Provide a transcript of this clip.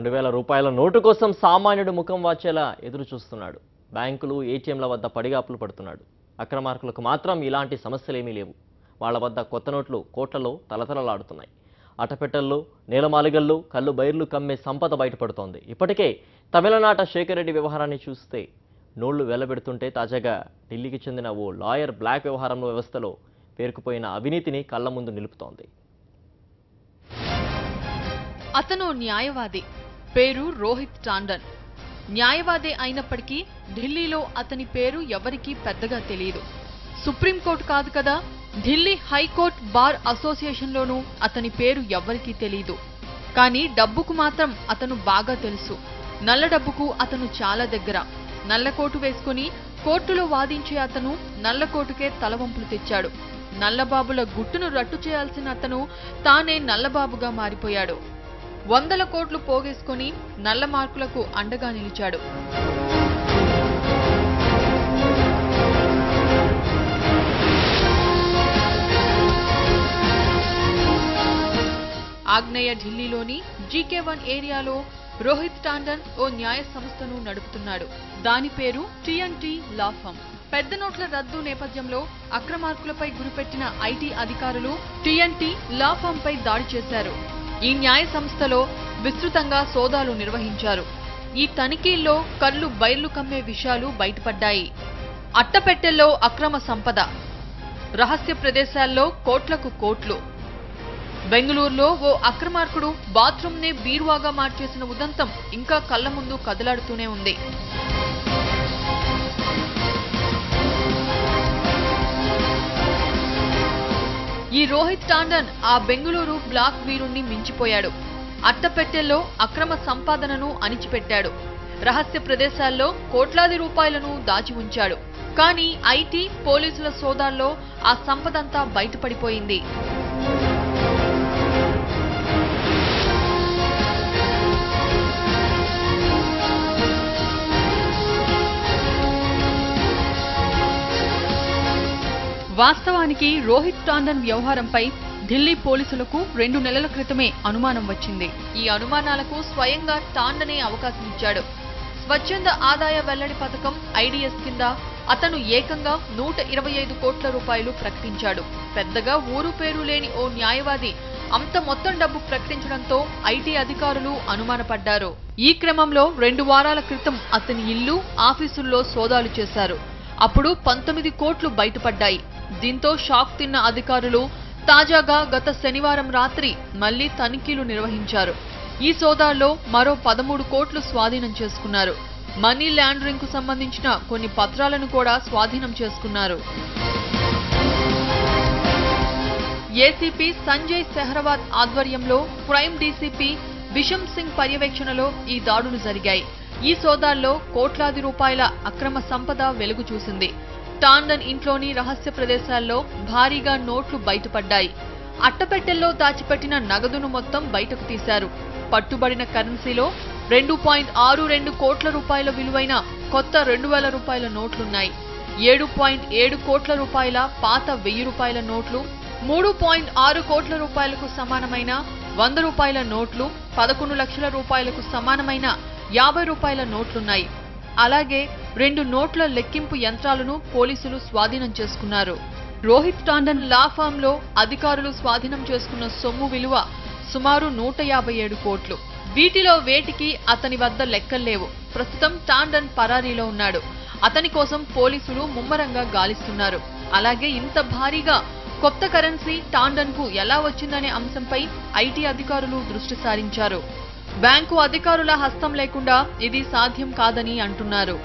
2000 రూపాయల నోటు కోసం సామాన్యుడు ముఖం వాచేలా ఎదురు చూస్తున్నాడు. బ్యాంకులు, ఏటీఎంల వద్ద పడిగాపులు పడుతున్నాడు. అక్రమార్కులకు మాత్రం ఇలాంటి సమస్యలేమీ లేవు. వాళ్ళ వద్ద కొత్త నోట్లు కోట్లలో తలతలలాడుతున్నాయి. అటపెట్టల్లో, నేలమాలిగల్లో కళ్ళు బైర్లు కమ్మే సంపద బయటపడుతోంది. ఇప్పటికే తమిళనాట శేఖర్ రెడ్డి వ్యవహారాన్ని చూస్తే నోళ్లు వెళ్లబెడుతుంటే తాజాగా ఢిల్లీకి చెందిన ఓ లాయర్ బ్లాక్ వ్యవహారంలో వ్యవస్థలో పేరుకుపోయిన అవినీతిని కళ్ల ముందు నిలుపుతోంది. అతను న్యాయవాది, పేరు రోహిత్ టాండన్. న్యాయవాదే అయినప్పటికీ ఢిల్లీలో అతని పేరు ఎవరికీ పెద్దగా తెలియదు. సుప్రీంకోర్టు కాదు కదా, ఢిల్లీ హైకోర్టు బార్ అసోసియేషన్లోనూ అతని పేరు ఎవ్వరికీ తెలియదు. కానీ డబ్బుకు మాత్రం అతను బాగా తెలుసు. నల్ల డబ్బుకు అతను చాలా దగ్గర. నల్లకోటు వేసుకుని కోర్టులో వాదించే అతను నల్లకోటుకే తలవంపులు తెచ్చాడు. నల్లబాబుల గుట్టును రట్టు చేయాల్సిన అతను తానే నల్లబాబుగా మారిపోయాడు. 100 కోట్లు పోగేసుకుని నల్ల మార్కులకు అండగా నిలిచాడు. ఆగ్నేయ ఢిల్లీలోని జీకే1 ఏరియాలో రోహిత్ టాండన్ ఓ న్యాయ సంస్థను నడుపుతున్నాడు. దాని పేరు టీఎన్టీ లా ఫర్మ్. పెద్ద నోట్ల రద్దు నేపథ్యంలో అక్రమార్కులపై గురిపెట్టిన ఐటీ అధికారులు టీఎన్టీ లా ఫర్మ్ పై దాడి చేశారు. ఈ న్యాయ సంస్థలో విస్తృతంగా సోదాలు నిర్వహించారు. ఈ తనిఖీల్లో కళ్ళు బైర్లు కమ్మే విషయాలు బయటపడ్డాయి. అట్టపెట్టెల్లో అక్రమ సంపద, రహస్య ప్రదేశాల్లో కోట్లకు కోట్లు. బెంగళూరులో ఓ అక్రమార్కుడు బాత్రూంనే బీరువాగా మార్చేసిన ఉదంతం ఇంకా కళ్ల ముందు కదలాడుతూనే ఉంది. ఈ రోహిత్ టాండన్ ఆ బెంగళూరు బ్లాక్ వీరుణ్ణి మించిపోయాడు. అట్టపెట్టెల్లో అక్రమ సంపాదనను అణిచిపెట్టాడు. రహస్య ప్రదేశాల్లో కోట్లాది రూపాయలను దాచి ఉంచాడు. కానీ ఐటీ, పోలీసుల సోదాల్లో ఆ సంపదంతా బయటపడిపోయింది. వాస్తవానికి రోహిత్ టాండన్ వ్యవహారంపై ఢిల్లీ పోలీసులకు 2 నెలల క్రితమే అనుమానం వచ్చింది. ఈ అనుమానాలకు స్వయంగా టాండనే అవకాశం ఇచ్చాడు. స్వచ్ఛంద ఆదాయ వెల్లడి పథకం ఐడిఎస్ కింద అతను ఏకంగా 125 కోట్ల రూపాయలు ప్రకటించాడు. పెద్దగా ఊరు పేరు లేని ఓ న్యాయవాది అంత మొత్తం డబ్బు ప్రకటించడంతో ఐటీ అధికారులు అనుమానపడ్డారు. ఈ క్రమంలో 2 వారాల క్రితం అతని ఇల్లు, ఆఫీసుల్లో సోదాలు చేశారు. అప్పుడు 19 కోట్లు బయటపడ్డాయి. దీంతో షాక్ తిన్న అధికారులు తాజాగా గత శనివారం రాత్రి మళ్లీ తనిఖీలు నిర్వహించారు. ఈ సోదాల్లో మరో 13 కోట్లు స్వాధీనం చేసుకున్నారు. మనీ లాండరింగ్ కు సంబంధించిన కొన్ని పత్రాలను కూడా స్వాధీనం చేసుకున్నారు. ఏసీపీ సంజయ్ సెహ్రవాత్ ఆధ్వర్యంలో క్రైమ్ డీసీపీ బిషమ్ సింగ్ పర్యవేక్షణలో ఈ దాడులు జరిగాయి. ఈ సోదాల్లో కోట్లాది రూపాయల అక్రమ సంపద వెలుగు చూసింది. టాండన్ ఇంట్లోని రహస్య ప్రదేశాల్లో భారీగా నోట్లు బయటపడ్డాయి. అట్టపెట్టెల్లో దాచిపెట్టిన నగదును మొత్తం బయటకు తీశారు. పట్టుబడిన కరెన్సీలో 2.62 కోట్ల రూపాయల విలువైన కొత్త 2000 రూపాయల నోట్లున్నాయి. 7.7 కోట్ల రూపాయల పాత 1000 రూపాయల నోట్లు, 3.6 కోట్ల రూపాయలకు సమానమైన 100 రూపాయల నోట్లు, 11 లక్షల రూపాయలకు సమానమైన 50 రూపాయల నోట్లున్నాయి. అలాగే 2 నోట్ల లెక్కింపు యంత్రాలను పోలీసులు స్వాధీనం చేసుకున్నారు. రోహిత్ టాండన్ లా ఫర్మ్ లో అధికారులు స్వాధీనం చేసుకున్న సొమ్ము విలువ సుమారు 157 కోట్లు. వీటిలో వేటికి అతని వద్ద లెక్కల్లేవు. ప్రస్తుతం టాండన్ పరారీలో ఉన్నాడు. అతని కోసం పోలీసులు ముమ్మరంగా గాలిస్తున్నారు. అలాగే ఇంత భారీగా కొత్త కరెన్సీ టాండన్ కు ఎలా వచ్చిందనే అంశంపై ఐటీ అధికారులు దృష్టి సారించారు. బ్యాంకు అధికారుల హస్తం లేకుండా ఇది సాధ్యం కాదని అంటున్నారు.